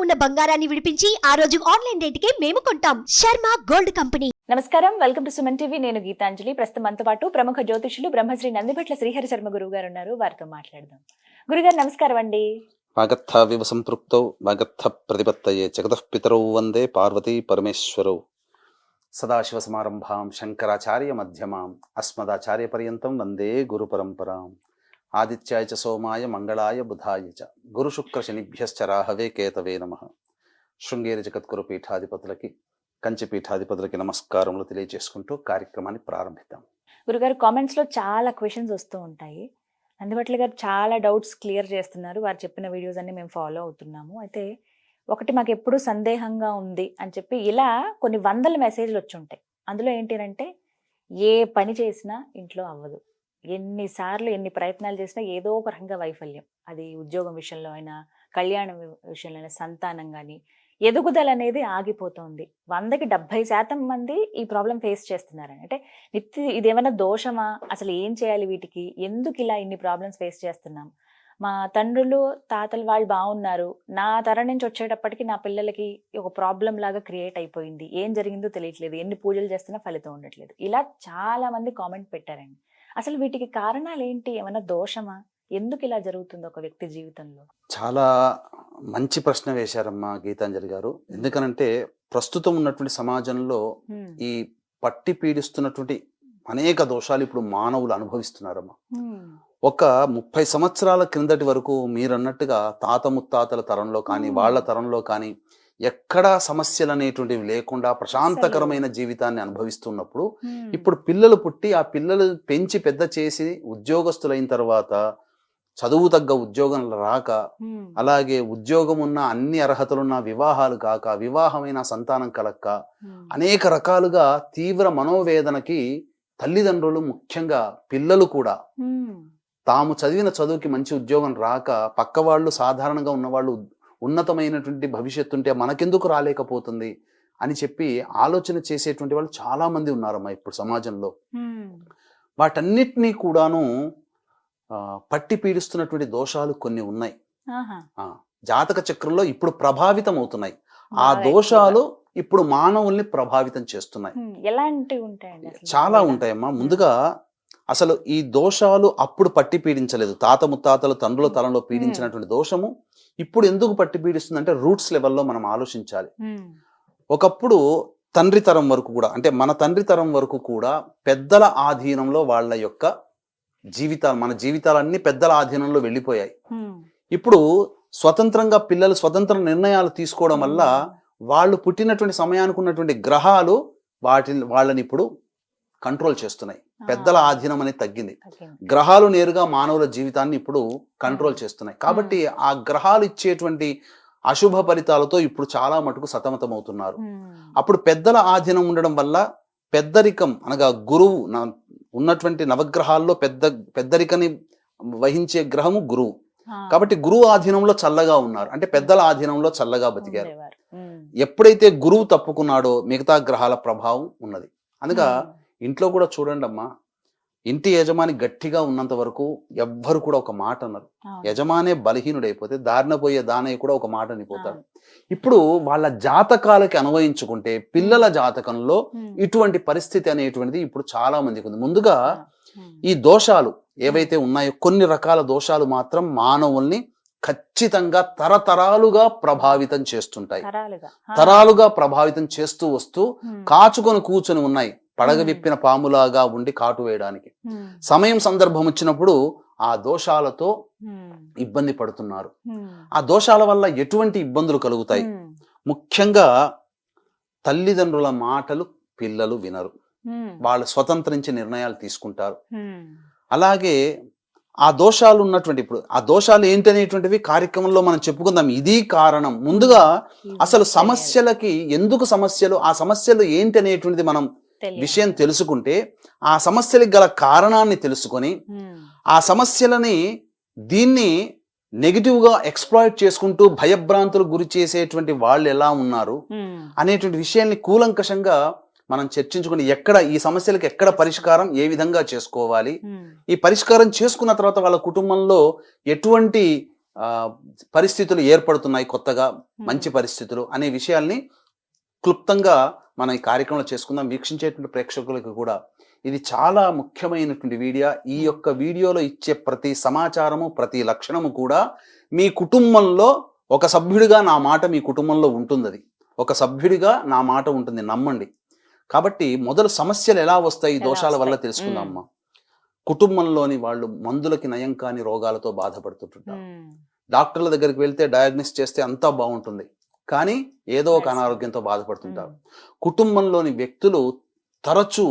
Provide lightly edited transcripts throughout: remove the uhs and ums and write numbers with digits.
ఉన్న బంగారాన్ని విడిపించి ఆ రోజు ఆన్లైన్ రేటుకే మేము కొంటాం. Sharma gold company. నమస్కారం, వెల్కమ్ టు సుమన్ టీవీ. నేను గీతాంజలి. ప్రస్తుతం మనతో పాటు ప్రముఖ జ్యోతిషులు బ్రహ్మశ్రీ నందిభట్ల శ్రీహరి శర్మ గురువు గారు ఉన్నారు. వారితో మాట్లాడదాం. గురుగారు నమస్కారం అండి. వాగర్థావివ సంపృక్తౌ వాగర్థ ప్రతిపత్తయే జగతః పితరౌ వందే పార్వతీ పరమేశ్వరౌ. సదాశివ సమారంభాం శంకరాచార్య మధ్యమాం అస్మదాచార్య పర్యంతం వందే గురు పరంపరాం. ఆదిత్యాయ చ సోమాయ మంగళాయ బుధాయ చ గురు శుక్ర శనిభ్యశ్చ రాహవే కేతవే నమః. శృంగేరి జగద్గురు పీఠాధిపతులకి, కంచి పీఠాధిపతులకి నమస్కారములు తెలియజేసుకుంటూ కార్యక్రమాన్ని ప్రారంభిద్దాం. గురుగారు, కామెంట్స్ లో చాలా క్వశ్చన్స్ వస్తూ ఉంటాయి. నందిభట్ల గారు చాలా డౌట్స్ క్లియర్ చేస్తున్నారు. వారు చెప్పిన వీడియోస్ అన్ని మేము ఫాలో అవుతున్నాము. అయితే ఒకటి మాకు ఎప్పుడు సందేహంగా ఉంది అని చెప్పి ఇలా కొన్ని వందల మెసేజ్లు వచ్చి ఉంటాయి. అందులో ఏంటి అంటే, ఏ పని చేసినా ఇంట్లో అవ్వదు, ఎన్నిసార్లు ఎన్ని ప్రయత్నాలు చేసినా ఏదో ఒక రకంగా వైఫల్యం. అది ఉద్యోగం విషయంలో అయినా, కళ్యాణం విషయంలో అయినా, సంతానం కానీ ఎదుగుదల అనేది ఆగిపోతుంది. 100కి 70% మంది ఈ ప్రాబ్లం ఫేస్ చేస్తున్నారని. అంటే ఇదేమైనా దోషమా, అసలు ఏం చేయాలి, వీటికి ఎందుకు ఇలా ఇన్ని ప్రాబ్లమ్స్ ఫేస్ చేస్తున్నాం? మా తండ్రులు తాతలు వాళ్ళు బాగున్నారు, నా తరం నుంచి వచ్చేటప్పటికి నా పిల్లలకి ఒక ప్రాబ్లం లాగా క్రియేట్ అయిపోయింది, ఏం జరిగిందో తెలియట్లేదు, ఎన్ని పూజలు చేస్తున్నా ఫలితం ఉండట్లేదు. ఇలా చాలా మంది కామెంట్ పెట్టారండి. అసలు వీటికి కారణాలు ఏంటి? ఏమైనా దోషమా? ఎందుకు ఇలా జరుగుతుంది ఒక వ్యక్తి జీవితంలో? చాలా మంచి ప్రశ్న వేశారమ్మా గీతాంజలి గారు. ఎందుకనంటే ప్రస్తుతం ఉన్నటువంటి సమాజంలో ఈ పట్టి పీడిస్తున్నటువంటి అనేక దోషాలు ఇప్పుడు మానవులు అనుభవిస్తున్నారమ్మా. ఒక 30 సంవత్సరాల క్రిందటి వరకు మీరన్నట్టుగా తాత ముత్తాతల తరంలో కానీ వాళ్ళ తరంలో కానీ ఎక్కడా సమస్యలు అనేటువంటివి లేకుండా ప్రశాంతకరమైన జీవితాన్ని అనుభవిస్తున్నప్పుడు, ఇప్పుడు పిల్లలు పుట్టి ఆ పిల్లలు పెంచి పెద్ద చేసి ఉద్యోగస్తులైన తర్వాత చదువు తగ్గ ఉద్యోగం రాక, అలాగే ఉద్యోగం ఉన్న అన్ని అర్హతలున్న వివాహాలు కాక, వివాహమైన సంతానం కలక్క, అనేక రకాలుగా తీవ్ర మనోవేదనకి తల్లిదండ్రులు, ముఖ్యంగా పిల్లలు కూడా తాము చదివిన చదువుకి మంచి ఉద్యోగం రాక, పక్క వాళ్ళు సాధారణంగా ఉన్నవాళ్ళు ఉన్నతమైనటువంటి భవిష్యత్తు ఉంటే మనకెందుకు రాలేకపోతుంది అని చెప్పి ఆలోచన చేసేటువంటి వాళ్ళు చాలా మంది ఉన్నారమ్మా ఇప్పుడు సమాజంలో. వాటన్నిటినీ కూడాను పట్టి పీడిస్తున్నటువంటి దోషాలు కొన్ని ఉన్నాయి. జాతక చక్రంలో ఇప్పుడు ప్రభావితం అవుతున్నాయి. ఆ దోషాలు ఇప్పుడు మానవుల్ని ప్రభావితం చేస్తున్నాయి. ఎలాంటివి ఉంటాయండి? చాలా ఉంటాయమ్మా. ముందుగా అసలు ఈ దోషాలు అప్పుడు పట్టి పీడించలేదు. తాత ముత్తాతలు తండ్రుల తరంలో పీడించినటువంటి దోషము ఇప్పుడు ఎందుకు పట్టి పీడిస్తుంది అంటే, రూట్స్ లెవెల్లో మనం ఆలోచించాలి. ఒకప్పుడు తండ్రి తరం వరకు కూడా, అంటే మన తండ్రి తరం వరకు కూడా పెద్దల ఆధీనంలో వాళ్ళ యొక్క జీవితాలు, మన జీవితాలన్నీ పెద్దల ఆధీనంలో వెళ్ళిపోయాయి. ఇప్పుడు స్వతంత్రంగా పిల్లలు స్వతంత్ర నిర్ణయాలు తీసుకోవడం వల్ల వాళ్ళు పుట్టినటువంటి సమయానికి ఉన్నటువంటి గ్రహాలు వాళ్ళని ఇప్పుడు కంట్రోల్ చేస్తున్నాయి. పెద్దల ఆధీనం అనేది తగ్గింది. గ్రహాలు నేరుగా మానవుల జీవితాన్ని ఇప్పుడు కంట్రోల్ చేస్తున్నాయి. కాబట్టి ఆ గ్రహాలు ఇచ్చేటువంటి అశుభ ఫలితాలతో ఇప్పుడు చాలా మటుకు సతమతం అవుతున్నారు. అప్పుడు పెద్దల ఆధీనం ఉండడం వల్ల పెద్దరికం అనగా గురువు ఉన్నటువంటి నవగ్రహాల్లో పెద్దరికని వహించే గ్రహము గురువు. కాబట్టి గురువు ఆధీనంలో చల్లగా ఉన్నారు, అంటే పెద్దల ఆధీనంలో చల్లగా బతికారు. ఎప్పుడైతే గురువు తప్పుకున్నాడో మిగతా గ్రహాల ప్రభావం ఉన్నది. అందుగా ఇంట్లో కూడా చూడండి అమ్మా, ఇంటి యజమాని గట్టిగా ఉన్నంత వరకు ఎవ్వరు కూడా ఒక మాట అన్నారు. యజమానే బలహీనుడైపోతే దారిన పోయే దానయ్య కూడా ఒక మాట అనిపోతాడు. ఇప్పుడు వాళ్ళ జాతకాలకి అన్వయించుకుంటే పిల్లల జాతకంలో ఇటువంటి పరిస్థితి అనేటువంటిది ఇప్పుడు చాలా మందికి ఉంది. ముందుగా ఈ దోషాలు ఏవైతే ఉన్నాయో, కొన్ని రకాల దోషాలు మాత్రం మానవుల్ని ఖచ్చితంగా తరతరాలుగా ప్రభావితం చేస్తుంటాయి. తరాలుగా ప్రభావితం చేస్తూ వస్తూ కాచుకొని కూర్చొని ఉన్నాయి, పడగ విప్పిన పాములాగా ఉండి కాటు వేయడానికి. సమయం సందర్భం వచ్చినప్పుడు ఆ దోషాలతో ఇబ్బంది పడుతున్నారు. ఆ దోషాల వల్ల ఎటువంటి ఇబ్బందులు కలుగుతాయి? ముఖ్యంగా తల్లిదండ్రుల మాటలు పిల్లలు వినరు, వాళ్ళు స్వతంత్రించి నిర్ణయాలు తీసుకుంటారు. అలాగే ఆ దోషాలు ఉన్నటువంటి, ఇప్పుడు ఆ దోషాలు ఏంటనేటువంటివి కార్యక్రమంలో మనం చెప్పుకుందాం. ఇది కారణం. ముందుగా అసలు సమస్యలకి ఎందుకు సమస్యలు, ఆ సమస్యలు ఏంటి అనేటువంటిది మనం విషయం తెలుసుకుంటే, ఆ సమస్యలకు గల కారణాన్ని తెలుసుకొని ఆ సమస్యలని దీన్ని నెగిటివ్ గా ఎక్స్ప్లాయిట్ చేసుకుంటూ భయభ్రాంతులకు గురి చేసేటువంటి వాళ్ళు ఎలా ఉన్నారు అనేటువంటి విషయాన్ని కూలంకషంగా మనం చర్చించుకుని ఎక్కడ ఈ సమస్యలకు ఎక్కడ పరిష్కారం ఏ విధంగా చేసుకోవాలి, ఈ పరిష్కారం చేసుకున్న తర్వాత వాళ్ళ కుటుంబంలో ఎటువంటి పరిస్థితులు ఏర్పడుతున్నాయి కొత్తగా, మంచి పరిస్థితులు అనే విషయాల్ని క్లుప్తంగా మనం ఈ కార్యక్రమంలో చేసుకుందాం. వీక్షించేటువంటి ప్రేక్షకులకు కూడా ఇది చాలా ముఖ్యమైనటువంటి వీడియో. ఈ యొక్క వీడియోలో ఇచ్చే ప్రతి సమాచారము, ప్రతి లక్షణము కూడా మీ కుటుంబంలో ఒక సభ్యుడిగా నా మాట మీ కుటుంబంలో ఉంటుంది. అది ఒక సభ్యుడిగా నా మాట ఉంటుంది, నమ్మండి. కాబట్టి మొదలు సమస్యలు ఎలా వస్తాయి దోషాల వల్ల తెలుసుకుందామమ్మా. కుటుంబంలోని వాళ్ళు మందులకి నయం కాని రోగాలతో బాధపడుతుంటారు. డాక్టర్ల దగ్గరికి వెళ్తే డయాగ్నోస్ చేస్తే అంతా బాగుంటుంది, కానీ ఏదో ఒక అనారోగ్యంతో బాధపడుతుంటారు. కుటుంబంలోని వ్యక్తులు తరచూ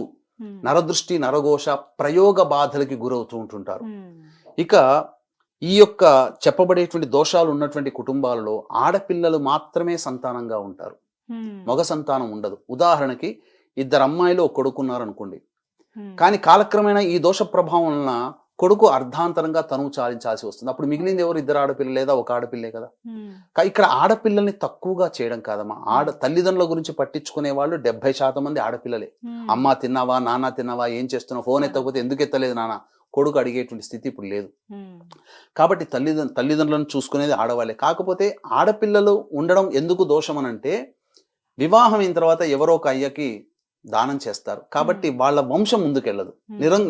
నరదృష్టి, నరఘోష, ప్రయోగ బాధలకి గురవుతూ ఉంటుంటారు. ఇక ఈ యొక్క చెప్పబడేటువంటి దోషాలు ఉన్నటువంటి కుటుంబాలలో ఆడపిల్లలు మాత్రమే సంతానంగా ఉంటారు, మగ సంతానం ఉండదు. ఉదాహరణకి 2 అమ్మాయిలు ఒక కొడుకున్నారు అనుకోండి, కానీ కాలక్రమేణా ఈ దోష ప్రభావం వలన కొడుకు అర్ధాంతరంగా తనువు చాలించాల్సి వస్తుంది. అప్పుడు మిగిలింది ఎవరు? 2 ఆడపిల్లలు లేదా ఒక ఆడపిల్లే కదా. ఇక్కడ ఆడపిల్లల్ని తక్కువగా చేయడం కాదమ్మా. తల్లిదండ్రుల గురించి పట్టించుకునే వాళ్ళు 70% మంది ఆడపిల్లలే. అమ్మ తిన్నావా, నాన్న తిన్నావా, ఏం చేస్తున్నావు, ఫోన్ ఎత్తకపోతే ఎందుకు ఎత్తలేదు నాన్న, కొడుకు అడిగేటువంటి స్థితి ఇప్పుడు లేదు. కాబట్టి తల్లిదండ్రులను చూసుకునేది ఆడవాళ్ళే. కాకపోతే ఆడపిల్లలు ఉండడం ఎందుకు దోషం అనంటే, వివాహం అయిన తర్వాత ఎవరో ఒక అయ్యకి దానం చేస్తారు కాబట్టి వాళ్ళ వంశం ముందుకెళ్ళదు,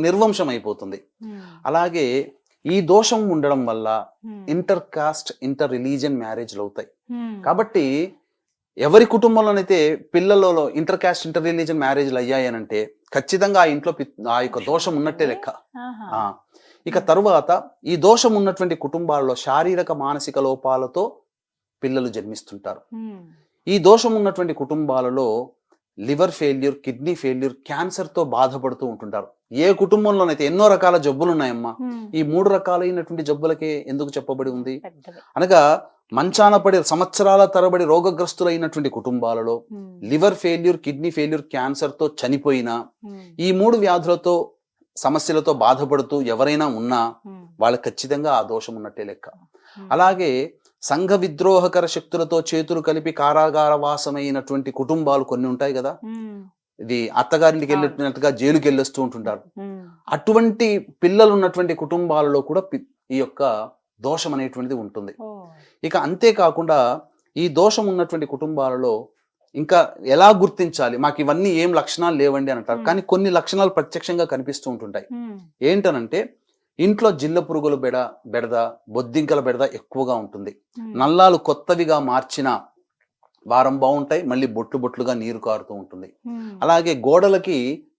నిర్వంశం అయిపోతుంది. అలాగే ఈ దోషం ఉండడం వల్ల ఇంటర్ కాస్ట్, ఇంటర్ రిలీజియన్ మ్యారేజ్లు అవుతాయి. కాబట్టి ఎవరి కుటుంబంలోనైతే పిల్లలలో ఇంటర్ కాస్ట్, ఇంటర్ రిలీజియన్ మ్యారేజ్లు అయ్యాయనంటే ఖచ్చితంగా ఆ ఇంట్లో ఆ యొక్క దోషం ఉన్నట్టే లెక్క. ఇక తరువాత ఈ దోషం ఉన్నటువంటి కుటుంబాల్లో శారీరక, మానసిక లోపాలతో పిల్లలు జన్మిస్తుంటారు. ఈ దోషం ఉన్నటువంటి కుటుంబాలలో లివర్ ఫెయిల్యూర్, కిడ్నీ ఫెయిల్యూర్, క్యాన్సర్తో బాధపడుతూ ఉంటుంటారు. ఏ కుటుంబంలోనైతే ఎన్నో రకాల జబ్బులు ఉన్నాయమ్మా. ఈ 3 రకాలైనటువంటి జబ్బులకే ఎందుకు చెప్పబడి ఉంది అనగా, మంచాన పడి సంవత్సరాల తరబడి రోగగ్రస్తులైనటువంటి కుటుంబాలలో లివర్ ఫెయిల్యూర్, కిడ్నీ ఫెయిల్యూర్, క్యాన్సర్తో చనిపోయిన ఈ 3 వ్యాధులతో సమస్యలతో బాధపడుతూ ఎవరైనా ఉన్నా వాళ్ళకి ఖచ్చితంగా ఆ దోషం ఉన్నట్టే లెక్క. అలాగే సంఘ విద్రోహకర శక్తులతో చేతులు కలిపి కారాగార వాసమైనటువంటి కుటుంబాలు కొన్ని ఉంటాయి కదా. ఇది అత్తగారింటికి వెళ్ళినట్టుగా జైలుకి వెళ్ళొస్తూ ఉంటుంటారు. అటువంటి పిల్లలు ఉన్నటువంటి కుటుంబాలలో కూడా ఈ యొక్క దోషం అనేటువంటిది ఉంటుంది. ఇక అంతేకాకుండా ఈ దోషం ఉన్నటువంటి కుటుంబాలలో ఇంకా ఎలా గుర్తించాలి, మాకు ఇవన్నీ ఏం లక్షణాలు లేవండి అని అంటారు, కానీ కొన్ని లక్షణాలు ప్రత్యక్షంగా కనిపిస్తూ ఉంటుంటాయి. ఏంటనంటే, ఇంట్లో జిల్ల పురుగుల బెడద, బొద్దింకల బెడద ఎక్కువగా ఉంటుంది. నల్లాలు కొత్తవిగా మార్చిన వారం బాగుంటాయి, మళ్ళీ బొట్లుగా నీరు కారుతూ ఉంటుంది. అలాగే గోడలకి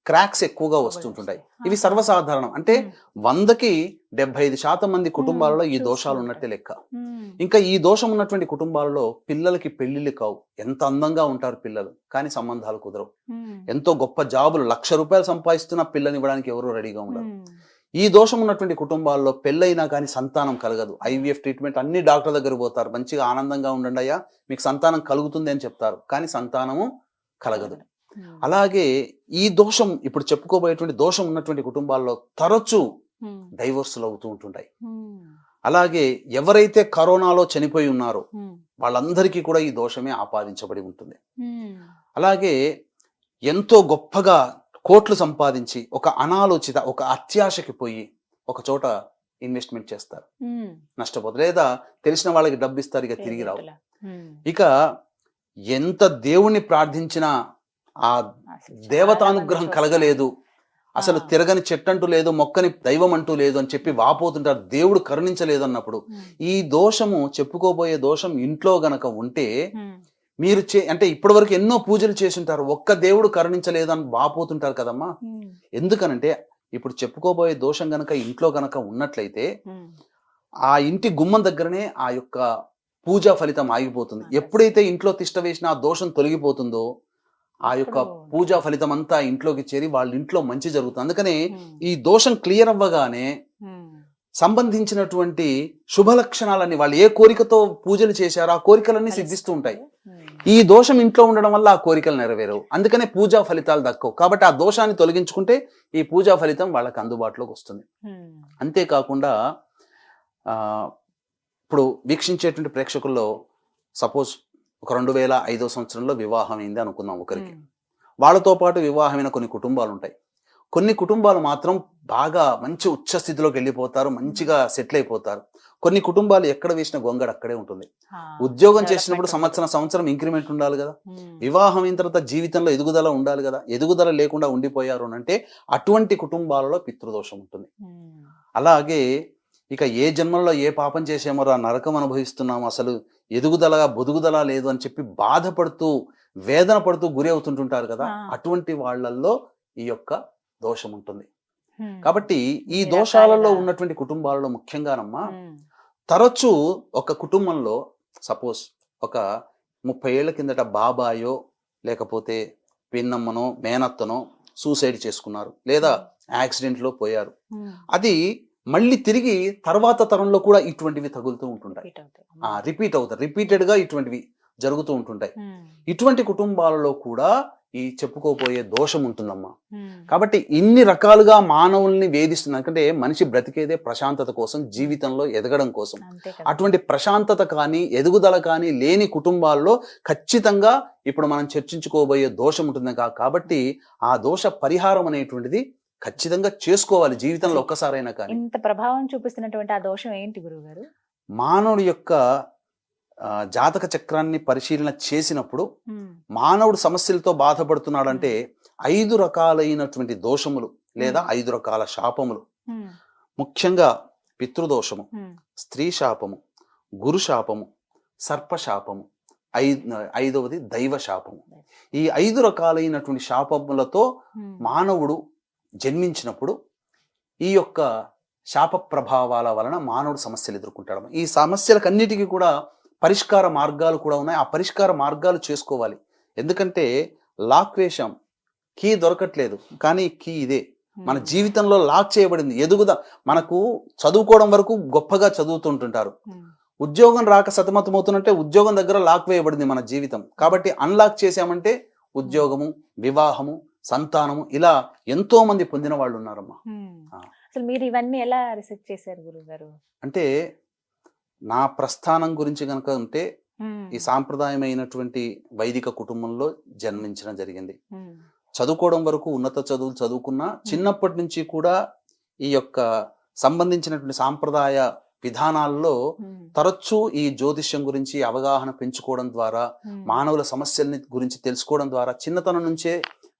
క్రాక్స్ ఎక్కువగా వస్తుంటుంటాయి. ఇవి సర్వసాధారణం. అంటే 100కి 75% మంది కుటుంబాలలో ఈ దోషాలు ఉన్నట్టే లెక్క. ఇంకా ఈ దోషం ఉన్నటువంటి కుటుంబాలలో పిల్లలకి పెళ్లిళ్ళు కావు. ఎంత అందంగా ఉంటారు పిల్లలు, కానీ సంబంధాలు కుదరవు. ఎంతో గొప్ప జాబులు, ₹1,00,000 సంపాదిస్తున్న పిల్లని ఇవ్వడానికి ఎవరు రెడీగా ఉండరు. ఈ దోషం ఉన్నటువంటి కుటుంబాల్లో పెళ్ళైనా కానీ సంతానం కలగదు. IVF ట్రీట్మెంట్ అన్ని డాక్టర్ దగ్గర పోతారు, మంచిగా ఆనందంగా ఉండండి అయ్యా మీకు సంతానం కలుగుతుంది అని చెప్తారు, కానీ సంతానము కలగదు. అలాగే ఈ దోషం, ఇప్పుడు చెప్పుకోబోయేటువంటి దోషం ఉన్నటువంటి కుటుంబాల్లో తరచూ డైవోర్సులు అవుతూ ఉంటుంటాయి. అలాగే ఎవరైతే కరోనాలో చనిపోయి ఉన్నారో వాళ్ళందరికీ కూడా ఈ దోషమే ఆపాదించబడి ఉంటుంది. అలాగే ఎంతో గొప్పగా కోట్లు సంపాదించి ఒక అనాలోచిత, ఒక అత్యాశకి పోయి ఒక చోట ఇన్వెస్ట్మెంట్ చేస్తారు, నష్టపోతారు. లేదా తెలిసిన వాళ్ళకి డబ్బు ఇస్తారు, ఇక తిరిగి రావు. ఇక ఎంత దేవుణ్ణి ప్రార్థించినా ఆ దేవతానుగ్రహం కలగలేదు, అసలు తిరగని చెట్టంటూ లేదు, మొక్కని దైవం అంటూ లేదు అని చెప్పి వాపోతుంటారు, దేవుడు కరుణించలేదు అన్నప్పుడు. ఈ దోషము, చెప్పుకోబోయే దోషం ఇంట్లో గనక ఉంటే మీరు అంటే ఇప్పటి వరకు ఎన్నో పూజలు చేసి ఉంటారు, ఒక్క దేవుడు కరుణించలేదు అని వాపోతుంటారు కదమ్మా. ఎందుకనంటే ఇప్పుడు చెప్పుకోబోయే దోషం గనక ఇంట్లో గనక ఉన్నట్లయితే ఆ ఇంటి గుమ్మం దగ్గరనే ఆ యొక్క పూజా ఫలితం ఆగిపోతుంది. ఎప్పుడైతే ఇంట్లో తిష్ట వేసిన ఆ దోషం తొలగిపోతుందో ఆ యొక్క పూజా ఫలితం అంతా ఇంట్లోకి చేరి వాళ్ళ ఇంట్లో మంచి జరుగుతుంది. అందుకనే ఈ దోషం క్లియర్ అవ్వగానే సంబంధించినటువంటి శుభ లక్షణాలన్నీ, వాళ్ళు ఏ కోరికతో పూజలు చేశారో ఆ కోరికలన్నీ సిద్ధిస్తూ ఉంటాయి. ఈ దోషం ఇంట్లో ఉండడం వల్ల ఆ కోరికలు నెరవేరవు, అందుకనే పూజా ఫలితాలు దక్కవు. కాబట్టి ఆ దోషాన్ని తొలగించుకుంటే ఈ పూజా ఫలితం వాళ్ళకి అందుబాటులోకి వస్తుంది. అంతేకాకుండా ఇప్పుడు వీక్షించేటువంటి ప్రేక్షకుల్లో సపోజ్ ఒక 2005 సంవత్సరంలో వివాహం అయింది అనుకుందాం ఒకరికి. వాళ్ళతో పాటు వివాహమైన కొన్ని కుటుంబాలు ఉంటాయి. కొన్ని కుటుంబాలు మాత్రం బాగా మంచి ఉచ్చ స్థితిలోకి వెళ్ళిపోతారు, మంచిగా సెటిల్ అయిపోతారు. కొన్ని కుటుంబాలు ఎక్కడ వేసిన గొంగడ అక్కడే ఉంటుంది. ఉద్యోగం చేసినప్పుడు సంవత్సరం ఇంక్రిమెంట్ ఉండాలి కదా, వివాహం అయిన తర్వాత జీవితంలో ఎదుగుదల ఉండాలి కదా, ఎదుగుదల లేకుండా ఉండిపోయారు అంటే అటువంటి కుటుంబాలలో పితృదోషం ఉంటుంది. అలాగే ఇక ఏ జన్మలో ఏ పాపం చేసామో ఆ నరకం అనుభవిస్తున్నాము, అసలు ఎదుగుదల బొదుగుదల లేదు అని చెప్పి బాధపడుతూ వేదన పడుతూ గురి అవుతుంటుంటారు కదా, అటువంటి వాళ్ళల్లో ఈ యొక్క దోషం ఉంటుంది. కాబట్టి ఈ దోషాలలో ఉన్నటువంటి కుటుంబాలలో ముఖ్యంగానమ్మా తరచూ ఒక కుటుంబంలో సపోజ్ ఒక 30 ఏళ్ల కిందట బాబాయో లేకపోతే పిన్నమ్మనో మేనత్తనో సూసైడ్ చేసుకున్నారు, లేదా యాక్సిడెంట్లో పోయారు. అది మళ్ళీ తిరిగి తర్వాత తరంలో కూడా ఇటువంటివి తగులుతూ ఉంటుంటాయి, రిపీట్ అవుతాయి, రిపీటెడ్గా ఇటువంటివి జరుగుతూ ఉంటుంటాయి. ఇటువంటి కుటుంబాలలో కూడా ఈ చెప్పుకోపోయే దోషం ఉంటుందమ్మా. కాబట్టి ఇన్ని రకాలుగా మానవుల్ని వేధిస్తుంది. ఎందుకంటే మనిషి బ్రతికేదే ప్రశాంతత కోసం, జీవితంలో ఎదగడం కోసం. అటువంటి ప్రశాంతత కానీ ఎదుగుదల కానీ లేని కుటుంబాల్లో ఖచ్చితంగా ఇప్పుడు మనం చర్చించుకోబోయే దోషం ఉంటుంది. కాబట్టి ఆ దోష పరిహారం అనేటువంటిది ఖచ్చితంగా చేసుకోవాలి జీవితంలో ఒక్కసారైనా. కానీ ఇంత ప్రభావం చూపిస్తున్నటువంటి ఆ దోషం ఏంటి గురువుగారు? మానవుడి యొక్క జాతక చక్రాన్ని పరిశీలన చేసినప్పుడు మానవుడు సమస్యలతో బాధపడుతున్నాడంటే 5 రకాలైనటువంటి దోషములు లేదా 5 రకాల శాపములు. ముఖ్యంగా పితృదోషము, స్త్రీ శాపము, గురు శాపము, సర్పశాపము, 5వది దైవ శాపము. ఈ 5 రకాలైనటువంటి శాపములతో మానవుడు జన్మించినప్పుడు ఈ యొక్క శాప ప్రభావాల వలన మానవుడు సమస్యలు ఎదుర్కొంటాడు. ఈ సమస్యలకన్నిటికీ కూడా పరిష్కార మార్గాలు కూడా ఉన్నాయి. ఆ పరిష్కార మార్గాలు చేసుకోవాలి. ఎందుకంటే లాక్ వేషం, కీ దొరకట్లేదు, కానీ కీ ఇదే. మన జీవితంలో లాక్ చేయబడింది. మనకు చదువుకోవడం వరకు గొప్పగా చదువుతుంటుంటారు, ఉద్యోగం రాక సతమతమవుతున్నట్టే ఉద్యోగం దగ్గర లాక్ వేయబడింది మన జీవితం. కాబట్టి అన్లాక్ చేసామంటే ఉద్యోగము, వివాహము, సంతానము, ఇలా ఎంతో మంది పొందిన వాళ్ళు ఉన్నారమ్మా. అసలు మీరు ఇవన్నీ ఎలా రీసెర్చ్ చేశారు గురుగారు? అంటే నా ప్రస్థానం గురించి కనుక ఉంటే ఈ సాంప్రదాయమైనటువంటి వైదిక కుటుంబంలో జన్మించడం జరిగింది. చదువుకోవడం వరకు ఉన్నత చదువులు చదువుకున్నా చిన్నప్పటి నుంచి కూడా ఈ యొక్క సంబంధించినటువంటి సాంప్రదాయ విధానాల్లో తరచూ ఈ జ్యోతిష్యం గురించి అవగాహన పెంచుకోవడం ద్వారా, మానవుల సమస్యల్ని గురించి తెలుసుకోవడం ద్వారా చిన్నతనం నుంచే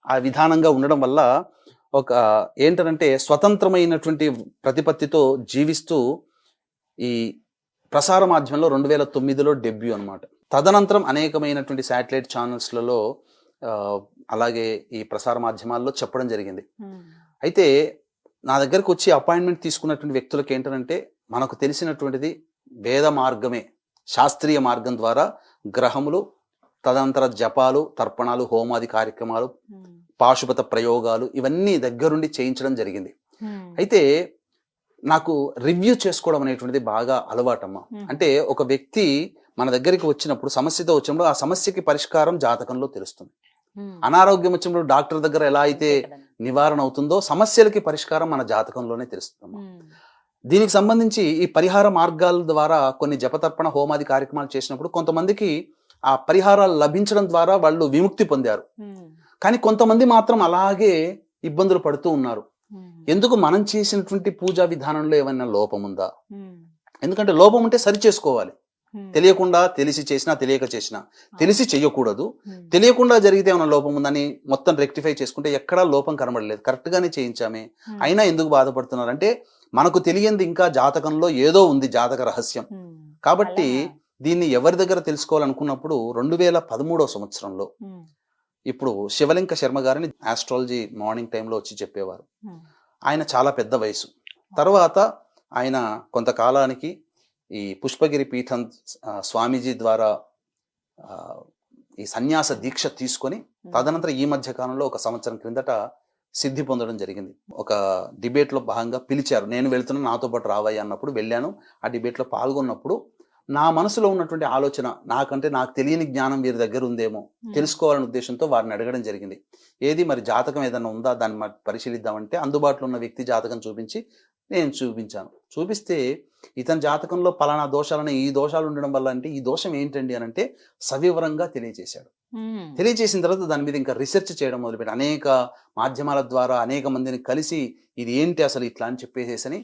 ఆ విధానంగా ఉండడం వల్ల ఒక ఏంటంటే స్వతంత్రమైనటువంటి ప్రతిపత్తితో జీవిస్తూ ఈ ప్రసార మాధ్యమంలో 2009లో డెబ్యూ అనమాట. తదనంతరం అనేకమైనటువంటి శాటిలైట్ ఛానల్స్లలో అలాగే ఈ ప్రసార మాధ్యమాల్లో చెప్పడం జరిగింది. అయితే నా దగ్గరకు వచ్చి అపాయింట్మెంట్ తీసుకున్నటువంటి వ్యక్తులకు ఏంటంటే మనకు తెలిసినటువంటిది వేద మార్గమే, శాస్త్రీయ మార్గం ద్వారా గ్రహములు, తదనంతర జపాలు, తర్పణాలు, హోమాది కార్యక్రమాలు, పాశుపత ప్రయోగాలు ఇవన్నీ దగ్గరుండి చేయించడం జరిగింది. అయితే నాకు రివ్యూ చేసుకోవడం అనేటువంటిది బాగా అలవాటమ్మా. అంటే ఒక వ్యక్తి మన దగ్గరికి వచ్చినప్పుడు, సమస్యతో వచ్చినప్పుడు ఆ సమస్యకి పరిష్కారం జాతకంలో తెలుస్తుంది. అనారోగ్యం వచ్చినప్పుడు డాక్టర్ దగ్గర ఎలా అయితే నివారణ అవుతుందో సమస్యలకి పరిష్కారం మన జాతకంలోనే తెలుస్తుందమ్మా. దీనికి సంబంధించి ఈ పరిహార మార్గాల ద్వారా కొన్ని జపతర్పణ హోమాది కార్యక్రమాలు చేసినప్పుడు కొంతమందికి ఆ పరిహారాలు లభించడం ద్వారా వాళ్ళు విముక్తి పొందారు. కానీ కొంతమంది మాత్రం అలాగే ఇబ్బందులు పడుతూ ఉన్నారు. ఎందుకు? మనం చేసినటువంటి పూజా విధానంలో ఏమైనా లోపం ఉందా? ఎందుకంటే లోపం ఉంటే సరి చేసుకోవాలి. తెలియకుండా తెలిసి చేసినా తెలియక చేసినా, తెలిసి చెయ్యకూడదు. తెలియకుండా జరిగితే ఏమైనా లోపం ఉందని మొత్తం రెక్టిఫై చేసుకుంటే ఎక్కడా లోపం కనబడలేదు, కరెక్ట్ గానే చేయించామే, అయినా ఎందుకు బాధపడుతున్నారంటే మనకు తెలియంది ఇంకా జాతకంలో ఏదో ఉంది, జాతక రహస్యం. కాబట్టి దీన్ని ఎవరి దగ్గర తెలుసుకోవాలనుకున్నప్పుడు 2013వ సంవత్సరంలో ఇప్పుడు శివలింక శర్మ గారిని ఆస్ట్రాలజీ మార్నింగ్ టైంలో వచ్చి చెప్పేవారు. ఆయన చాలా పెద్ద వయసు. తర్వాత ఆయన కొంతకాలానికి ఈ పుష్పగిరి పీఠం స్వామీజీ ద్వారా ఈ సన్యాస దీక్ష తీసుకొని తదనంతరం ఈ మధ్య కాలంలో 1 సంవత్సరం క్రిందట సిద్ధి పొందడం జరిగింది. ఒక డిబేట్లో భాగంగా పిలిచారు, నేను వెళ్తున్నా నాతో పాటు రావయ్య అన్నప్పుడు వెళ్ళాను. ఆ డిబేట్లో పాల్గొన్నప్పుడు నా మనసులో ఉన్నటువంటి ఆలోచన, నాకు తెలియని జ్ఞానం వీరి దగ్గర ఉందేమో తెలుసుకోవాలనే ఉద్దేశంతో వారిని అడగడం జరిగింది. ఏది మరి జాతకం ఏదైనా ఉందా, దాన్ని పరిశీలిద్దామంటే అందుబాటులో ఉన్న వ్యక్తి జాతకం చూపించి నేను చూపించాను. చూపిస్తే ఇతని జాతకంలో పలానా దోషాలని, ఈ దోషాలు ఉండడం వల్ల అంటే ఈ దోషం ఏంటండి అని అంటే సవివరంగా తెలియజేశాడు. తెలియజేసిన తర్వాత దాని మీద ఇంకా రీసెర్చ్ చేయడం మొదలుపెట్టి అనేక మాధ్యమాల ద్వారా అనేక మందిని కలిసి ఇది ఏంటి అసలు ఇట్లా అని చెప్పేసేసని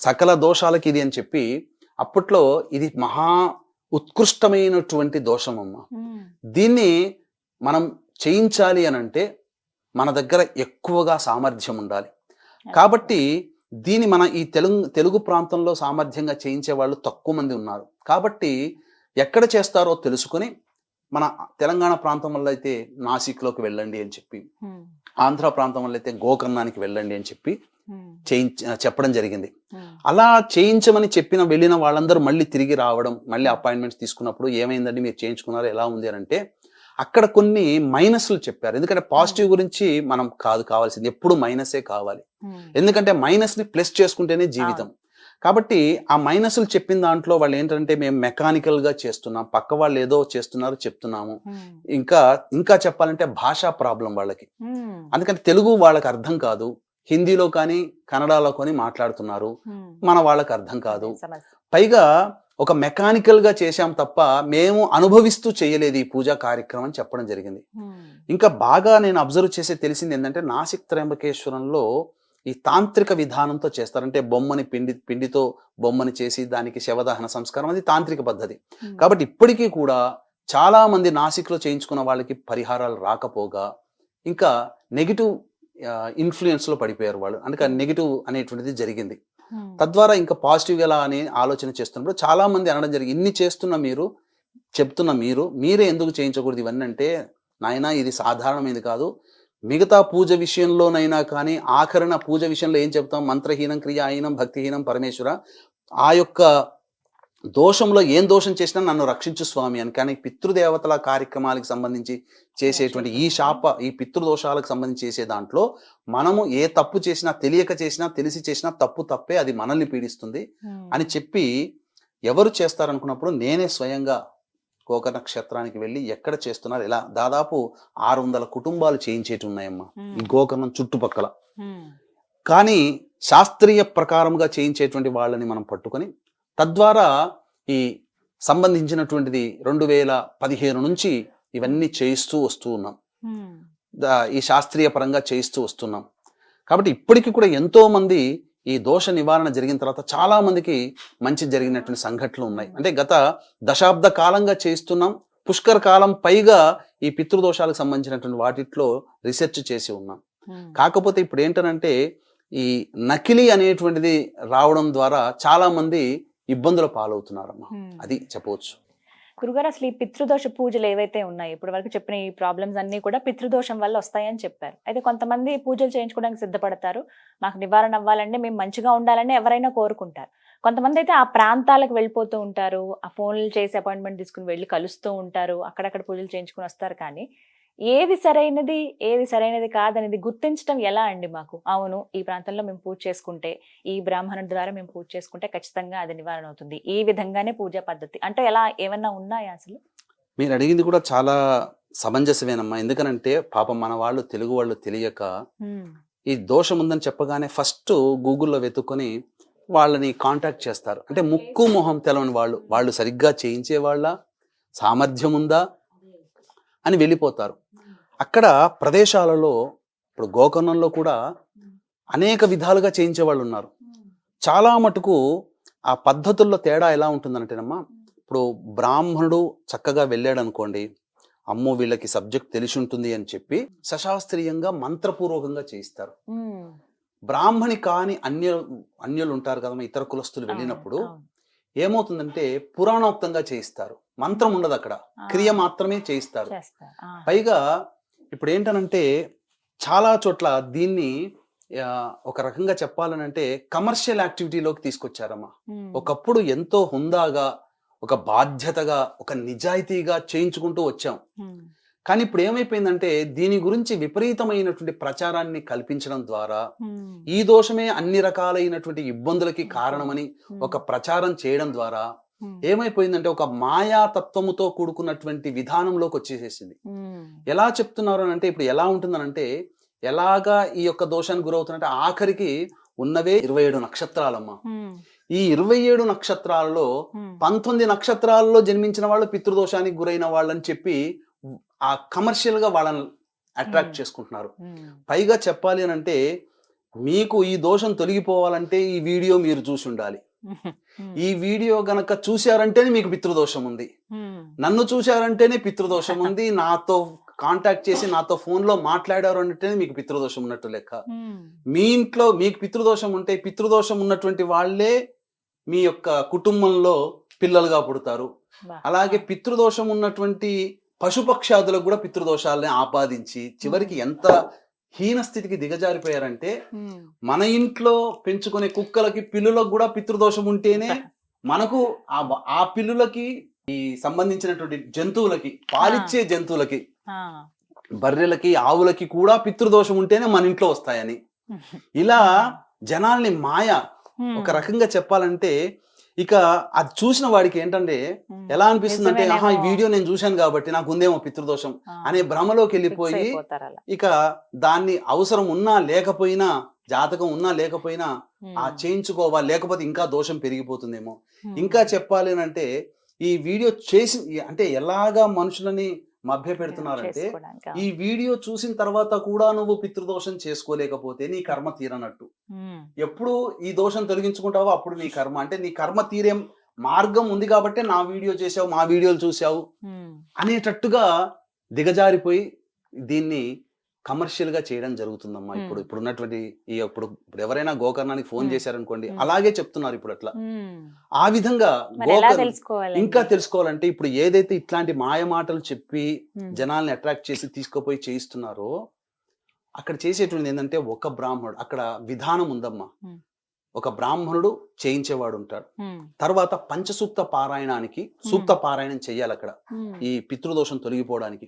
సకల దోషాలకి ఇది అని చెప్పి అప్పట్లో ఇది మహా ఉత్కృష్టమైనటువంటి దోషం అమ్మ. దీన్ని మనం చేయించాలి అని అంటే మన దగ్గర ఎక్కువగా సామర్థ్యం ఉండాలి. కాబట్టి దీన్ని మన ఈ తెలుగు ప్రాంతంలో సామర్థ్యంగా చేయించే వాళ్ళు తక్కువ మంది ఉన్నారు. కాబట్టి ఎక్కడ చేస్తారో తెలుసుకుని మన తెలంగాణ ప్రాంతం వల్ల అయితే నాసిక్లోకి వెళ్ళండి అని చెప్పి, ఆంధ్ర ప్రాంతం వల్ల అయితే గోకర్ణానికి వెళ్ళండి అని చెప్పి చెప్పడం జరిగింది. అలా చేయించమని వెళ్ళిన వాళ్ళందరూ మళ్ళీ తిరిగి రావడం, మళ్ళీ అపాయింట్మెంట్స్ తీసుకున్నప్పుడు ఏమైందండి మీరు చేయించుకున్నారు ఎలా ఉంది అని అంటే అక్కడ కొన్ని మైనస్లు చెప్పారు. ఎందుకంటే పాజిటివ్ గురించి మనం కావాల్సింది ఎప్పుడు మైనసే కావాలి. ఎందుకంటే మైనస్ ని ప్లస్ చేసుకుంటేనే జీవితం. కాబట్టి ఆ మైనస్లు చెప్పిన దాంట్లో వాళ్ళు ఏంటంటే మేము మెకానికల్ గా చేస్తున్నాం, పక్క వాళ్ళు ఏదో చేస్తున్నారు చెప్తున్నాము. ఇంకా చెప్పాలంటే భాషా ప్రాబ్లం వాళ్ళకి. అందుకని తెలుగు వాళ్ళకి అర్థం కాదు, హిందీలో కానీ కన్నడలో కానీ మాట్లాడుతున్నారు, మన వాళ్ళకి అర్థం కాదు. పైగా ఒక మెకానికల్ గా చేశాం తప్ప మేము అనుభవిస్తూ చేయలేదు ఈ పూజా కార్యక్రమం అని చెప్పడం జరిగింది. ఇంకా బాగా నేను అబ్జర్వ్ చేసి తెలిసింది ఏంటంటే నాసిక్ త్రయంబకేశ్వరంలో ఈ తాంత్రిక విధానంతో చేస్తారు. అంటే బొమ్మని పిండితో బొమ్మని చేసి దానికి శవదహన సంస్కారం, అది తాంత్రిక పద్ధతి. కాబట్టి ఇప్పటికీ కూడా చాలా మంది నాసిక్ లో చేయించుకున్న వాళ్ళకి పరిహారాలు రాకపోగా ఇంకా నెగిటివ్ ఇన్ఫ్లుయెన్స్ లో పడిపోయారు వాళ్ళు. అందుకని నెగిటివ్ అనేటువంటిది జరిగింది. తద్వారా ఇంకా పాజిటివ్ ఎలా అని ఆలోచన చేస్తున్నప్పుడు చాలా మంది అనడం జరిగింది, ఇన్ని చెప్తున్న మీరే ఎందుకు చేయించకూడదు ఇవన్నీ అంటే, నాయనా ఇది సాధారణమైనది కాదు, మిగతా పూజ విషయంలోనైనా కానీ ఆఖరణ పూజ విషయంలో ఏం చెప్తాం, మంత్రహీనం క్రియాహీనం భక్తిహీనం పరమేశ్వర, ఆ యొక్క దోషంలో ఏం దోషం చేసినా నన్ను రక్షించు స్వామి అని. కానీ పితృదేవతల కార్యక్రమాలకు సంబంధించి చేసేటువంటి ఈ పితృదోషాలకు సంబంధించి చేసే దాంట్లో మనము ఏ తప్పు చేసినా, తెలియక చేసినా తెలిసి చేసినా తప్పే, అది మనల్ని పీడిస్తుంది అని చెప్పి ఎవరు చేస్తారనుకున్నప్పుడు నేనే స్వయంగా గోకర్ణ క్షేత్రానికి వెళ్ళి ఎక్కడ చేస్తున్నారు, ఇలా దాదాపు 600 కుటుంబాలు చేయించేటి ఉన్నాయమ్మా ఈ గోకర్ణం చుట్టుపక్కల. కానీ శాస్త్రీయ ప్రకారంగా చేయించేటువంటి వాళ్ళని మనం పట్టుకొని తద్వారా ఈ సంబంధించినటువంటిది 2015 నుంచి ఇవన్నీ చేయిస్తూ వస్తూ ఉన్నాం, ఈ శాస్త్రీయ పరంగా చేయిస్తూ వస్తున్నాం. కాబట్టి ఇప్పటికీ కూడా ఎంతో మంది ఈ దోష నివారణ జరిగిన తర్వాత చాలా మందికి మంచి జరిగినటువంటి సంఘటనలు ఉన్నాయి. అంటే గత దశాబ్ద కాలంగా చేస్తున్నాం, పుష్కర కాలం పైగా ఈ పితృదోషాలకు సంబంధించినటువంటి వాటిలో రీసెర్చ్ చేసి ఉన్నాం. కాకపోతే ఇప్పుడు ఏంటనంటే ఈ నకిలీ అనేటువంటిది రావడం ద్వారా చాలా మంది ఇబ్బందుల పాలవుతున్నారమ్మా, అది చెప్పవచ్చు. గురుగారు, అసలు ఈ పితృదోష పూజలు ఏవైతే ఉన్నాయో ఇప్పటి వరకు చెప్పిన ఈ ప్రాబ్లమ్స్ అన్ని కూడా పితృదోషం వల్ల వస్తాయని చెప్పారు. అయితే కొంతమంది పూజలు చేయించుకోవడానికి సిద్ధపడతారు, మాకు నివారణ అవ్వాలంటే మేము మంచిగా ఉండాలని ఎవరైనా కోరుకుంటారు. కొంతమంది అయితే ఆ ప్రాంతాలకు వెళ్ళిపోతూ ఉంటారు, ఆ ఫోన్లు చేసి అపాయింట్మెంట్ తీసుకుని వెళ్ళి కలుస్తూ ఉంటారు, అక్కడక్కడ పూజలు చేయించుకుని వస్తారు. కానీ ఏది సరైనది కాదనేది గుర్తించడం ఎలా అండి మాకు? అవును, ఈ ప్రాంతంలో మేము పూజ చేసుకుంటే, ఈ బ్రాహ్మణుడి ద్వారా మేము పూజ చేసుకుంటే ఖచ్చితంగా అది నివారణ అవుతుంది, ఈ విధంగానే పూజా పద్ధతి అంటే ఎలా ఏమన్నా ఉన్నాయా? అసలు మీరు అడిగింది కూడా చాలా సమంజసమేనమ్మా. ఎందుకనంటే పాపం మన వాళ్ళు తెలుగు వాళ్ళు తెలియక ఈ దోషం ఉందని చెప్పగానే ఫస్ట్ గూగుల్లో వెతుక్కొని వాళ్ళని కాంటాక్ట్ చేస్తారు. అంటే ముక్కు మొహం తెలవని వాళ్ళు సరిగ్గా చేయించే వాళ్ళ సామర్థ్యం ఉందా అని వెళ్ళిపోతారు. అక్కడ ప్రదేశాలలో ఇప్పుడు గోకర్ణంలో కూడా అనేక విధాలుగా చేయించే వాళ్ళు ఉన్నారు. చాలా మటుకు ఆ పద్ధతుల్లో తేడా ఎలా ఉంటుందంటేనమ్మా, ఇప్పుడు బ్రాహ్మణుడు చక్కగా వెళ్ళాడు అనుకోండి, అమ్మో వీళ్ళకి సబ్జెక్ట్ తెలిసి ఉంటుంది అని చెప్పి సశాస్త్రీయంగా మంత్రపూర్వకంగా చేయిస్తారు. బ్రాహ్మణి కాని అన్యులు ఉంటారు కదమ్మా, ఇతర కులస్తులు వెళ్ళినప్పుడు ఏమవుతుందంటే పురాణోక్తంగా చేయిస్తారు, మంత్రం ఉండదు అక్కడ, క్రియ మాత్రమే చేయిస్తారు. పైగా ఇప్పుడు ఏంటనంటే చాలా చోట్ల దీన్ని ఒక రకంగా చెప్పాలనంటే కమర్షియల్ యాక్టివిటీలోకి తీసుకొచ్చారమ్మా. ఒకప్పుడు ఎంతో హుందాగా, ఒక బాధ్యతగా, ఒక నిజాయితీగా చేయించుకుంటూ వచ్చాం. కానీ ఇప్పుడు ఏమైపోయిందంటే దీని గురించి విపరీతమైనటువంటి ప్రచారాన్ని కల్పించడం ద్వారా ఈ దోషమే అన్ని రకాలైనటువంటి ఇబ్బందులకి కారణమని ఒక ప్రచారం చేయడం ద్వారా ఏమైపోయిందంటే ఒక మాయాతత్వముతో కూడుకున్నటువంటి విధానంలోకి వచ్చేసేసింది. ఎలా చెప్తున్నారు అంటే ఇప్పుడు ఎలా ఉంటుందనంటే, ఎలాగా ఈ యొక్క దోషానికి గురవుతున్నట్టే ఆఖరికి ఉన్నవే 27 నక్షత్రాలమ్మా. ఈ 27 నక్షత్రాలలో 19 నక్షత్రాలలో జన్మించిన వాళ్ళు పితృదోషానికి గురైన వాళ్ళని చెప్పి ఆ కమర్షియల్ గా వాళ్ళని అట్రాక్ట్ చేసుకుంటున్నారు. పైగా చెప్పాలి అని అంటే మీకు ఈ దోషం తొలగిపోవాలంటే ఈ వీడియో మీరు చూసి ఉండాలి. ఈ వీడియో గనక చూశారంటేనే మీకు పితృదోషం ఉంది, నన్ను చూశారంటేనే పితృదోషం ఉంది, నాతో కాంటాక్ట్ చేసి నాతో ఫోన్ లో మాట్లాడారు అంటేనే మీకు పితృదోషం ఉన్నట్టు లెక్క. మీ ఇంట్లో మీకు పితృదోషం ఉంటే పితృదోషం ఉన్నటువంటి వాళ్ళే మీ యొక్క కుటుంబంలో పిల్లలుగా పుడతారు. అలాగే పితృదోషం ఉన్నటువంటి పశుపక్షాదులకు కూడా పితృదోషాలని ఆపాదించి చివరికి ఎంత హీన స్థితికి దిగజారిపోయారంటే మన ఇంట్లో పెంచుకునే కుక్కలకి పిల్లులకు కూడా పితృదోషం ఉంటేనే మనకు ఆ పిల్లులకి ఈ సంబంధించినటువంటి జంతువులకి పాలిచ్చే జంతువులకి బర్రెలకి ఆవులకి కూడా పితృదోషం ఉంటేనే మన ఇంట్లో వస్తాయని ఇలా జనాల్ని మాయ ఒక రకంగా చెప్పాలంటే ఇక అది చూసిన వాడికి ఏంటంటే ఎలా అనిపిస్తుంది అంటే ఆహా ఈ వీడియో నేను చూశాను కాబట్టి నాకు ఉందేమో పితృదోషం అనే భ్రమలోకి వెళ్ళిపోయి ఇక దాన్ని అవసరం ఉన్నా లేకపోయినా జాతకం ఉన్నా లేకపోయినా ఆ చేయించుకోవాలి, లేకపోతే ఇంకా దోషం పెరిగిపోతుందేమో. ఇంకా చెప్పాలి అంటే ఈ వీడియో చేసి అంటే ఎలాగా మనుషులని మభ్య పెడుతున్నారంటే ఈ వీడియో చూసిన తర్వాత కూడా నువ్వు పితృదోషం చేసుకోలేకపోతే నీ కర్మ తీరనట్టు. ఎప్పుడు ఈ దోషం తొలగించుకుంటావో అప్పుడు నీ కర్మ అంటే నీ కర్మ తీరే మార్గం ఉంది కాబట్టి నా వీడియో చేసావు, మా వీడియోలు చూసావు అనేటట్టుగా దిగజారిపోయి దీన్ని కమర్షియల్ గా చేయడం జరుగుతుందమ్మా. ఇప్పుడు ఉన్నటువంటి ఇప్పుడు ఎవరైనా గోకర్ణానికి ఫోన్ చేశారనుకోండి అలాగే చెప్తున్నారు ఇప్పుడు అట్లా. ఆ విధంగా ఇంకా తెలుసుకోవాలంటే ఇప్పుడు ఏదైతే ఇట్లాంటి మాయ మాటలు చెప్పి జనాల్ని అట్రాక్ట్ చేసి తీసుకుపోయి చేయిస్తున్నారో అక్కడ చేసేటువంటి ఏంటంటే ఒక బ్రాహ్మణుడు అక్కడ విధానం ఉందమ్మా. ఒక బ్రాహ్మణుడు చేయించేవాడు ఉంటాడు. తర్వాత పంచసూక్త పారాయణానికి సూక్త పారాయణం చెయ్యాలి అక్కడ ఈ పితృదోషం తొలగిపోవడానికి.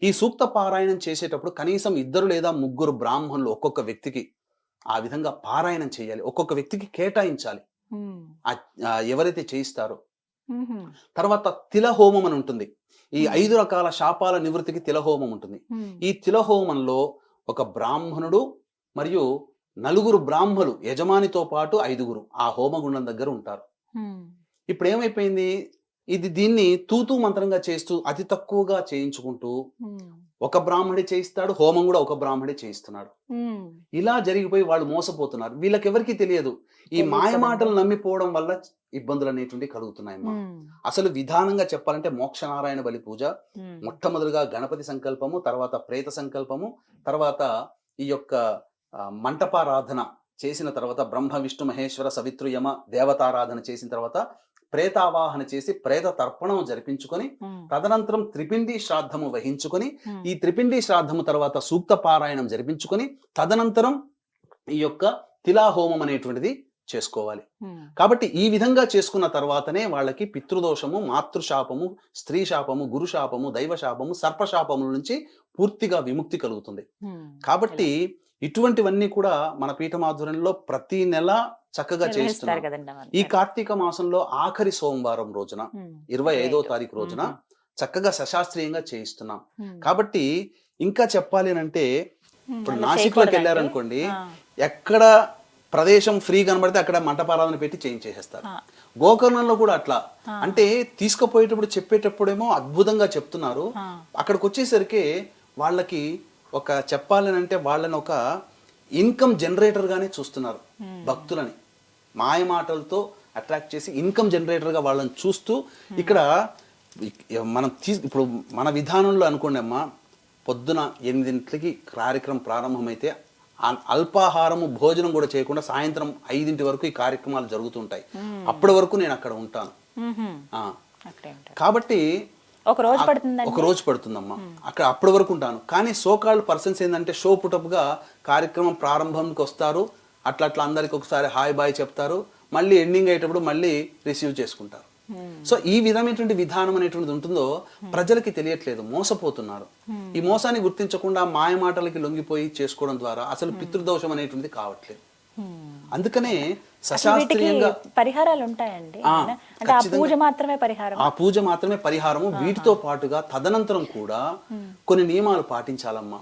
ఈ సూక్త పారాయణం చేసేటప్పుడు కనీసం 2 లేదా 3 బ్రాహ్మణులు ఒక్కొక్క వ్యక్తికి ఆ విధంగా పారాయణం చేయాలి, ఒక్కొక్క వ్యక్తికి కేటాయించాలి ఎవరైతే చేయిస్తారో. తర్వాత తిలహోమం అని ఉంటుంది. ఈ 5 రకాల శాపాల నివృత్తికి తిలహోమం ఉంటుంది. ఈ తిలహోమంలో ఒక బ్రాహ్మణుడు మరియు 4 బ్రాహ్మలు యజమానితో పాటు 5 ఆ హోమగుండం దగ్గర ఉంటారు. ఇప్పుడు ఏమైపోయింది, దీన్ని తూతూ మంత్రంగా చేస్తూ అతి తక్కువగా చేయించుకుంటూ ఒక బ్రాహ్మణుడే చేయిస్తాడు, హోమం కూడా ఒక బ్రాహ్మణుడే చేయిస్తున్నాడు. ఇలా జరిగిపోయి వాళ్ళు మోసపోతున్నారు. వీళ్ళకి ఎవరికి తెలియదు. ఈ మాయ మాటలు నమ్మిపోవడం వల్ల ఇబ్బందులు అనేటువంటి కలుగుతున్నాయమ్మా. అసలు విధానంగా చెప్పాలంటే మోక్షనారాయణ బలి పూజ, మొట్టమొదటిగా గణపతి సంకల్పము, తర్వాత ప్రేత సంకల్పము, తర్వాత ఈ యొక్క మంటపారాధన చేసిన తర్వాత బ్రహ్మ విష్ణు మహేశ్వర సవితృ యమ దేవతారాధన చేసిన తర్వాత ప్రేతావాహన చేసి ప్రేత తర్పణం జరిపించుకొని తదనంతరం త్రిపిండి శ్రాద్ధము వహించుకొని ఈ త్రిపిండి శ్రాద్ధము తర్వాత సూక్త పారాయణం జరిపించుకొని తదనంతరం ఈ యొక్క తిలాహోమం అనేటువంటిది చేసుకోవాలి. కాబట్టి ఈ విధంగా చేసుకున్న తర్వాతనే వాళ్ళకి పితృదోషము, మాతృశాపము, స్త్రీ శాపము, గురు శాపము, దైవ శాపము, సర్పశాపముల నుంచి పూర్తిగా విముక్తి కలుగుతుంది. కాబట్టి ఇటువంటివన్నీ కూడా మన పీఠమాధుర్యంలో ప్రతి నెల చక్కగా చేస్తున్నారు. ఈ కార్తీక మాసంలో ఆఖరి సోమవారం రోజున 25వ తారీఖు రోజున చక్కగా సశాస్త్రీయంగా చేయిస్తున్నాం. కాబట్టి ఇంకా చెప్పాలి అంటే ఇప్పుడు నాసిక్లోకి వెళ్ళారనుకోండి, ఎక్కడ ప్రదేశం ఫ్రీ కనబడితే అక్కడ మంటపారాధన పెట్టి చేయించేసేస్తారు. గోకర్ణంలో కూడా అట్లా. అంటే తీసుకుపోయేటప్పుడు చెప్పేటప్పుడేమో అద్భుతంగా చెప్తున్నారు, అక్కడికి వచ్చేసరికి వాళ్ళకి ఒక చెప్పాలనంటే వాళ్ళని ఒక ఇన్కమ్ జనరేటర్ గానే చూస్తున్నారు. భక్తులని మాయ మాటలతో అట్రాక్ట్ చేసి ఇన్కమ్ జనరేటర్ గా వాళ్ళని చూస్తూ ఇక్కడ మనం ఇప్పుడు మన విధానంలో అనుకోండి అమ్మా, పొద్దున 8 గంటలకి కార్యక్రమం ప్రారంభమైతే అల్పాహారము భోజనం కూడా చేయకుండా సాయంత్రం 5 గంటల వరకు ఈ కార్యక్రమాలు జరుగుతుంటాయి. అప్పటి వరకు నేను అక్కడ ఉంటాను. కాబట్టి ఒక రోజు పడుతుందమ్మా అక్కడ, అప్పటి వరకు ఉంటాను. కానీ సోకాల్డ్ పర్సన్స్ ఏంటంటే షో పుటప్గా కార్యక్రమం ప్రారంభంకి వస్తారు, అట్లా అందరికి ఒకసారి హాయ్ బాయ్ చెప్తారు, మళ్ళీ ఎండింగ్ అయ్యేటప్పుడు మళ్ళీ రిసీవ్ చేసుకుంటారు. సో ఈ విధమైనటువంటి విధానం అనేటువంటిది ఉంటుందో ప్రజలకి తెలియట్లేదు, మోసపోతున్నారు. ఈ మోసాన్ని గుర్తించకుండా మాయ మాటలకి లొంగిపోయి చేసుకోవడం ద్వారా అసలు పితృదోషం అనేటువంటిది కావట్లేదు. అందుకనే సశాస్త్రీయంగా పరిహారాలు ఉంటాయండి. ఆ పూజ మాత్రమే పరిహారము. వీటితో పాటుగా తదనంతరం కూడా కొన్ని నియమాలు పాటించాలమ్మా.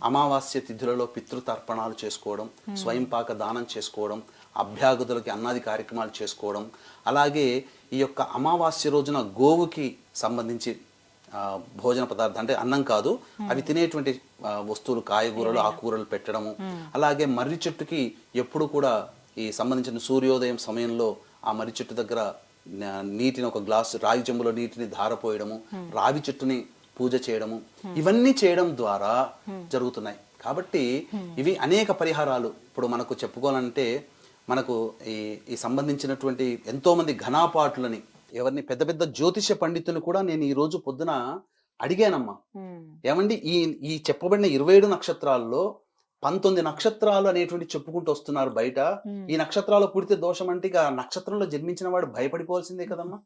అమావాస్య తిథులలో పితృతర్పణాలు చేసుకోవడం, స్వయంపాక దానం చేసుకోవడం, అభ్యాగతులకి అన్నాది కార్యక్రమాలు చేసుకోవడం, అలాగే ఈ యొక్క అమావాస్య రోజున గోవుకి సంబంధించి భోజన పదార్థం అంటే అన్నం కాదు, అవి తినేటువంటి వస్తువులు, కాయగూరలు, ఆకుకూరలు పెట్టడము. అలాగే మర్రి చెట్టుకి ఎప్పుడు కూడా ఈ సంబంధించిన సూర్యోదయం సమయంలో ఆ మర్రి చెట్టు దగ్గర నీటిని, ఒక గ్లాసు రాగి చెంబులో నీటిని ధారపోయడము, రావి చెట్టుని పూజ చేయడము, ఇవన్నీ చేయడం ద్వారా జరుగుతున్నాయి. కాబట్టి ఇవి అనేక పరిహారాలు. ఇప్పుడు మనకు చెప్పుకోవాలంటే మనకు ఈ సంబంధించినటువంటి ఎంతో మంది ఘనాపాటులని, ఎవరిని పెద్ద పెద్ద జ్యోతిష పండితులు కూడా నేను ఈ రోజు పొద్దున అడిగానమ్మా, ఏమండి ఈ చెప్పబడిన 27 నక్షత్రాల్లో 19 నక్షత్రాలు అనేటువంటి చెప్పుకుంటూ వస్తున్నారు బయట. ఈ నక్షత్రాలు పుడితే దోషం అంటే ఇక నక్షత్రంలో జన్మించిన వాడు భయపడిపోవాల్సిందే కదమ్మా.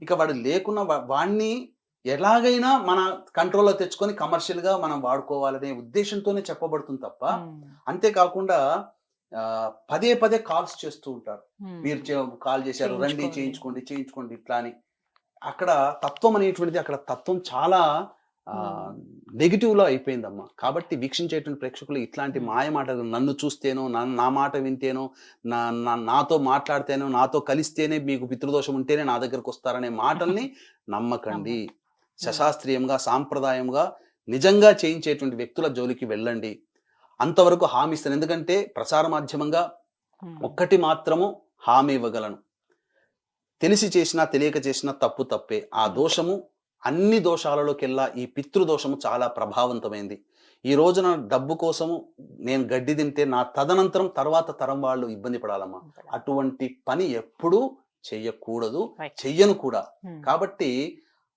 ఇక వాడు లేకున్నా వాడిని ఎలాగైనా మన కంట్రోల్లో తెచ్చుకొని కమర్షియల్ గా మనం వాడుకోవాలనే ఉద్దేశంతోనే చెప్పబడుతుంది తప్ప, అంతేకాకుండా పదే పదే కాల్స్ చేస్తూ ఉంటారు. మీరు కాల్ చేశారు, రండి చేయించుకోండి ఇట్లా అని. అక్కడ తత్వం అనేటువంటిది, అక్కడ తత్వం చాలా నెగిటివ్ లో అయిపోయిందమ్మా. కాబట్టి వీక్షించేటువంటి ప్రేక్షకులు ఇట్లాంటి మాయ మాటలు, నన్ను చూస్తేనో, నా మాట వింటేనో, నాతో మాట్లాడితేనో, నాతో కలిస్తేనే మీకు పితృదోషం ఉంటేనే నా దగ్గరకు వస్తారనే మాటల్ని నమ్మకండి. సశాస్త్రీయంగా, సాంప్రదాయంగా నిజంగా చేయించేటువంటి వ్యక్తుల జోలికి వెళ్ళండి. అంతవరకు హామీ ఇస్తాను. ఎందుకంటే ప్రసార మాధ్యమంగా ఒక్కటి మాత్రము హామీ ఇవ్వగలను, తెలిసి చేసినా తెలియక చేసినా తప్పు తప్పే. ఆ దోషము అన్ని దోషాలలోకెల్లా ఈ పితృదోషము చాలా ప్రభావవంతమైంది. ఈ రోజున డబ్బు కోసము నేను గడ్డి తింటే నా తదనంతరం తర్వాత తరం వాళ్ళు ఇబ్బంది పడాలమ్మా. అటువంటి పని ఎప్పుడూ చెయ్యకూడదు, చెయ్యను కూడా. కాబట్టి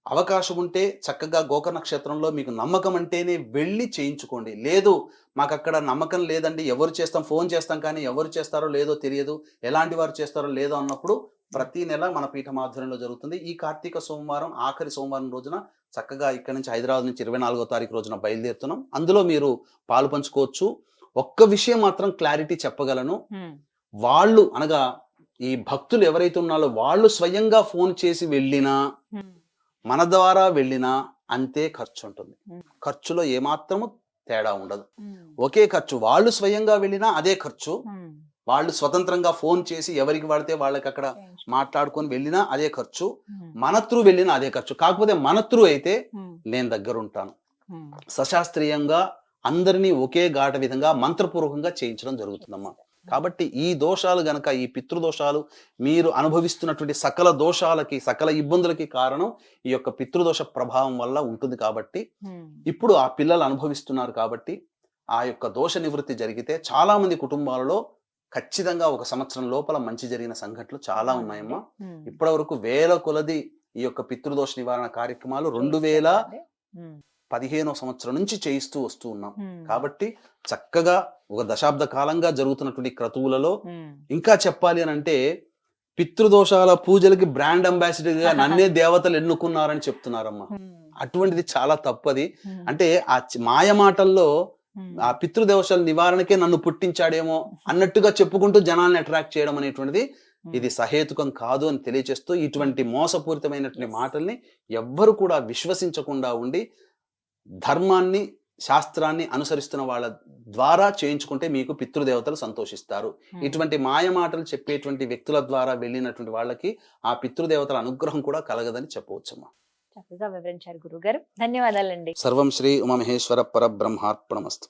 అవకాశం ఉంటే చక్కగా గోకర్ణ క్షేత్రంలో మీకు నమ్మకం అంటేనే వెళ్ళి చేయించుకోండి. లేదు మాకు అక్కడ నమ్మకం లేదండి, ఎవరు చేస్తాం, ఫోన్ చేస్తాం కానీ ఎవరు చేస్తారో లేదో తెలియదు, ఎలాంటి వారు చేస్తారో లేదో అన్నప్పుడు ప్రతి నెల మన పీఠం ఆధ్వర్యంలో జరుగుతుంది. ఈ కార్తీక సోమవారం, ఆఖరి సోమవారం రోజున చక్కగా ఇక్కడ నుంచి హైదరాబాద్ నుంచి 24వ తారీఖు రోజున బయలుదేరుతున్నాం. అందులో మీరు పాలు పంచుకోవచ్చు. ఒక్క విషయం మాత్రం క్లారిటీ చెప్పగలను, వాళ్ళు అనగా ఈ భక్తులు ఎవరైతే ఉన్నారో వాళ్ళు స్వయంగా ఫోన్ చేసి వెళ్ళినా, మన ద్వారా వెళ్ళినా అంతే ఖర్చు ఉంటుంది. ఖర్చులో ఏమాత్రము తేడా ఉండదు, ఒకే ఖర్చు. వాళ్ళు స్వయంగా వెళ్ళినా అదే ఖర్చు, వాళ్ళు స్వతంత్రంగా ఫోన్ చేసి ఎవరికి వాడితే వాళ్ళకి అక్కడ మాట్లాడుకొని వెళ్ళినా అదే ఖర్చు, మన త్రూ వెళ్ళినా అదే ఖర్చు. కాకపోతే మన త్రూ అయితే నేను దగ్గర ఉంటాను. సశాస్త్రీయంగా అందరినీ ఒకే ఘాట విధంగా మంత్రపూర్వకంగా చేయించడం జరుగుతుందమ్మా. కాబట్టి ఈ దోషాలు గనక, ఈ పితృదోషాలు, మీరు అనుభవిస్తున్నటువంటి సకల దోషాలకి, సకల ఇబ్బందులకి కారణం ఈ యొక్క పితృదోష ప్రభావం వల్ల ఉంటుంది. కాబట్టి ఇప్పుడు ఆ పిల్లలు అనుభవిస్తున్నారు. కాబట్టి ఆ యొక్క దోష నివృత్తి జరిగితే చాలా మంది కుటుంబాలలో ఖచ్చితంగా 1 సంవత్సరం లోపల మంచి జరిగిన సంఘటనలు చాలా ఉన్నాయమ్మా. ఇప్పటి వరకు వేల కొలది ఈ యొక్క పితృదోష నివారణ కార్యక్రమాలు 2015వ సంవత్సరం నుంచి చేయిస్తూ వస్తూ ఉన్నాం. కాబట్టి చక్కగా 1 దశాబ్ద కాలంగా జరుగుతున్నటువంటి క్రతువులలో ఇంకా చెప్పాలి అని అంటే, పితృదోషాల పూజలకి బ్రాండ్ అంబాసిడర్ గా నన్నే దేవతలు ఎన్నుకున్నారని చెప్తున్నారమ్మా. అటువంటిది చాలా తప్పది. అంటే ఆ మాయ మాటల్లో ఆ పితృదోషాల నివారణకే నన్ను పుట్టించాడేమో అన్నట్టుగా చెప్పుకుంటూ జనాల్ని అట్రాక్ట్ చేయడం అనేటువంటిది ఇది సహేతుకం కాదు అని తెలియజేస్తూ, ఇటువంటి మోసపూరితమైనటువంటి మాటల్ని ఎవ్వరు కూడా విశ్వసించకుండా ఉండి ధర్మాన్ని, శాస్త్రాన్ని అనుసరిస్తున్న వాళ్ళ ద్వారా చేయించుకుంటే మీకు పితృదేవతలు సంతోషిస్తారు. ఇటువంటి మాయ మాటలు చెప్పేటువంటి వ్యక్తుల ద్వారా వెళ్ళినటువంటి వాళ్ళకి ఆ పితృదేవతల అనుగ్రహం కూడా కలగదని చెప్పవచ్చమ్మా. చక్కగా వివరించారు గురుగారు, ధన్యవాదాలండి. సర్వం శ్రీ ఉమామహేశ్వర పరబ్రహ్మార్పణమస్తు.